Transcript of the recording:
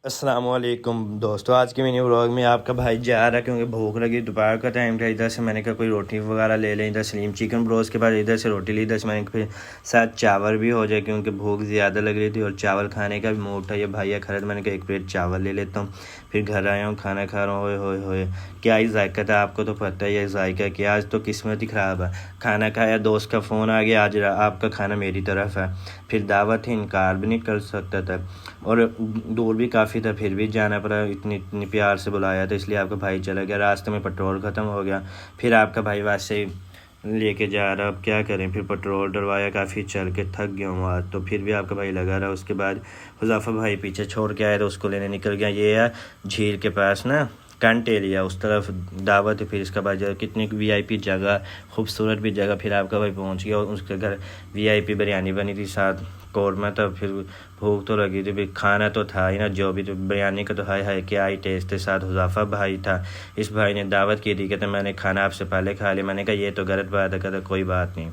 अस्सलाम वालेकुम दोस्तों, आज के मिनी व्लॉग में आपका भाई जा रहा है क्योंकि भूख लगी। दोपहर का टाइम था। इधर से मैंने कहा कोई रोटी वगैरह ले लें। इधर सलीम चिकन ब्रोस के बाद इधर से रोटी ली। इधर से मैंने फिर साथ चावल भी हो जाए क्योंकि भूख ज़्यादा लग रही थी और चावल खाने का भी मूड था। ये भैया खरीद, मैंने कहा एक प्लेट चावल ले लेता हूँ। फिर घर आया हूँ, खाना खा रहा हूँ। होए होए क्या ही जायका था, आपको तो पता ही है जायका कि आज तो किस्मत ही ख़राब है। खाना खाया, दोस्त का फ़ोन आ गया, आज आपका खाना मेरी तरफ है। फिर दावत ही इनकार भी नहीं कर सकता था और दूर भी काफ़ी था, फिर भी जाना पड़ा। इतनी इतनी प्यार से बुलाया था, इसलिए आपका भाई चला गया। रास्ते में पेट्रोल ख़त्म हो गया, फिर आपका भाई वैसे ही लेके जा रहा। अब क्या करें, फिर पेट्रोल डलवाया, काफ़ी चल के थक गया हूँ आज तो। फिर भी आपका भाई लगा रहा। उसके बाद हुज़ैफा भाई पीछे छोड़ के आया तो उसको लेने निकल गया। ये है झील के पास ना, कैंट एरिया, उस तरफ दावत है। फिर इसका बाद कितनी वीआईपी जगह, खूबसूरत भी जगह। फिर आपका भाई पहुंच गया और उसके घर वीआईपी बिरयानी बनी थी, साथ कौरमा था। फिर भूख तो लगी थी, फिर खाना तो था ही ना, जो भी तो बिरयानी का तो हाय हाय क्या ही टेस्ट थे। साथ हुज़ैफा भाई था, इस भाई ने दावत की थी। कहते मैंने खाना आपसे पहले खा लिया। मैंने कहा ये तो गलत बात है। कहता कोई बात नहीं।